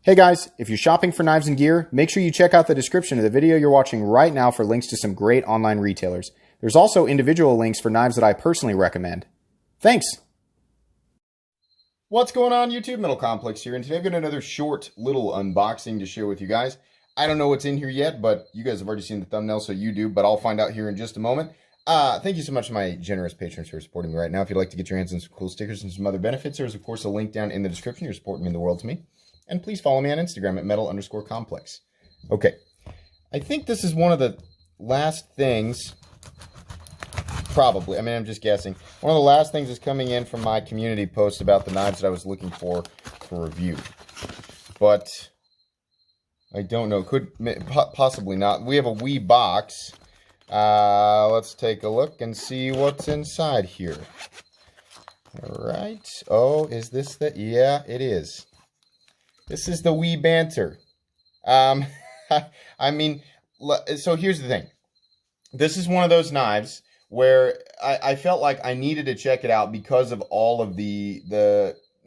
Hey guys, if you're shopping for knives and gear, make sure you check out the description of the video you're watching right now for links to some great online retailers. There's also individual links for knives that I personally recommend. Thanks! What's going on YouTube? Metal Complex here, and today I've got another short little unboxing to share with you guys. I don't know what's in here yet, but you guys have already seen the thumbnail, so you do, but I'll find out here in just a moment. Thank you so much to my generous patrons who are supporting me right now. If you'd like to get your hands on some cool stickers and some other benefits, there's of course a link down in the description. Your support means the world to me. And please follow me on Instagram at metal_complex. Okay, I think this is one of the last things, probably, I mean, I'm just guessing. One of the last things is coming in from my community post about the knives that I was looking for review. But I don't know, could possibly not. We have a wee box. Let's take a look and see what's inside here. All right. Oh, is this the, yeah, it is. This is the wee Banter. I mean, so here's the thing. This is one of those knives where I felt like I needed to check it out because of all of the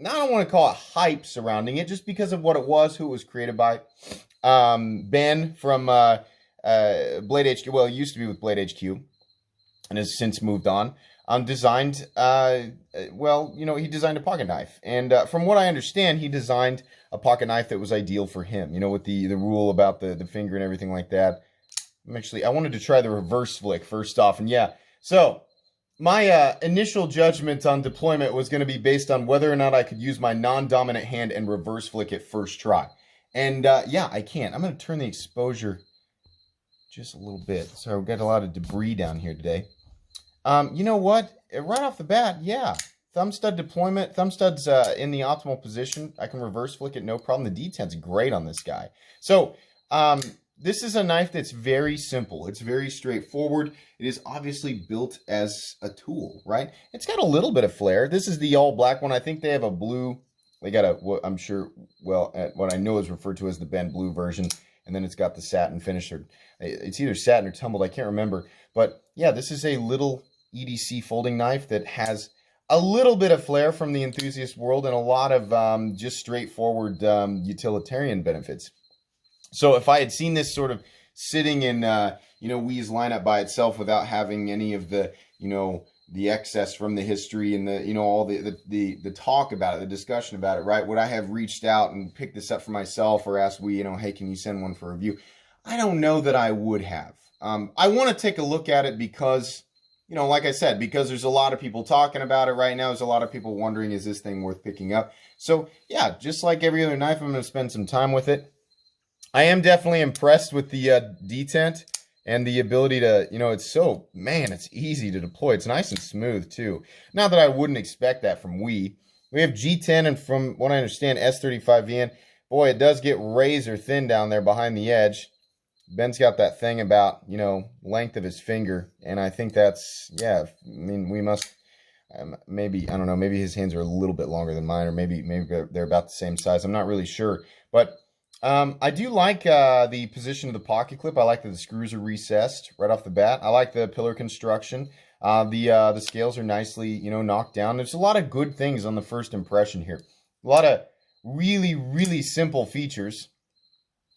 I don't want to call it hype surrounding it, just because of what it was, who it was created by. Ben from Blade HQ, well, it used to be with Blade HQ and has since moved on. Designed, well, you know, he designed a pocket knife. And from what I understand, he designed a pocket knife that was ideal for him, you know, with the rule about the finger and everything like that. I wanted to try the reverse flick first off. And yeah, so my initial judgment on deployment was going to be based on whether or not I could use my non-dominant hand and reverse flick it first try. And yeah, I can. I'm going to turn the exposure just a little bit. So we've got a lot of debris down here today. You know what? Right off the bat, yeah. Thumb stud deployment. Thumb stud's in the optimal position. I can reverse flick it, no problem. The detent's great on this guy. So, this is a knife that's very simple. It's very straightforward. It is obviously built as a tool, right? It's got a little bit of flair. This is the all black one. I think they have a blue. They got a, what I'm sure, well, what I know is referred to as the Ben Blue version. And then it's got the satin finish, or it's either satin or tumbled. I can't remember. But yeah, this is a little EDC folding knife that has a little bit of flair from the enthusiast world and a lot of just straightforward utilitarian benefits. So if I had seen this sort of sitting in, you know, Wii's lineup by itself without having any of the, you know, the excess from the history and the, you know, all the talk about it, the discussion about it, right? Would I have reached out and picked this up for myself or asked Wii, you know, hey, can you send one for review? I don't know that I would have. I want to take a look at it because, you know, like I said, because there's a lot of people talking about it right now. There's a lot of people wondering, is this thing worth picking up? So, yeah, just like every other knife, I'm going to spend some time with it. I am definitely impressed with the detent and the ability to, you know, it's so, man, it's easy to deploy. It's nice and smooth, too. Not that I wouldn't expect that from Wii. We have G10 and, from what I understand, S35VN. Boy, it does get razor thin down there behind the edge. Ben's got that thing about, you know, length of his finger, and I think that's, yeah, I mean, we must, maybe, I don't know, maybe his hands are a little bit longer than mine, or maybe they're about the same size. I'm not really sure, but I do like the position of the pocket clip. I like that the screws are recessed right off the bat. I like the pillar construction. The scales are nicely, you know, knocked down. There's a lot of good things on the first impression here. A lot of really, really simple features,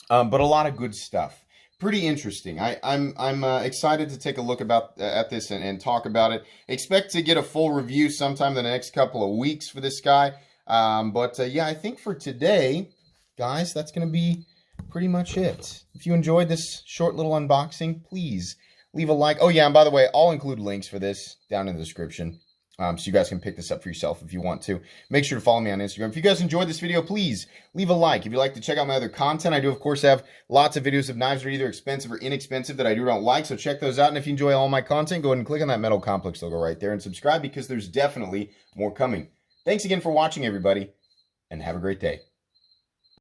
but a lot of good stuff. Pretty interesting. I'm excited to take a look at this and talk about it. Expect to get a full review sometime in the next couple of weeks for this guy. Yeah, I think for today, guys, that's going to be pretty much it. If you enjoyed this short little unboxing, please leave a like. Oh yeah, and by the way, I'll include links for this down in the description. So you guys can pick this up for yourself if you want to. Make sure to follow me on Instagram. If you guys enjoyed this video, please leave a like. If you'd like to check out my other content, I do, of course, have lots of videos of knives that are either expensive or inexpensive that I do not like. So check those out. And if you enjoy all my content, go ahead and click on that Metal Complex logo right there and subscribe because there's definitely more coming. Thanks again for watching, everybody, and have a great day.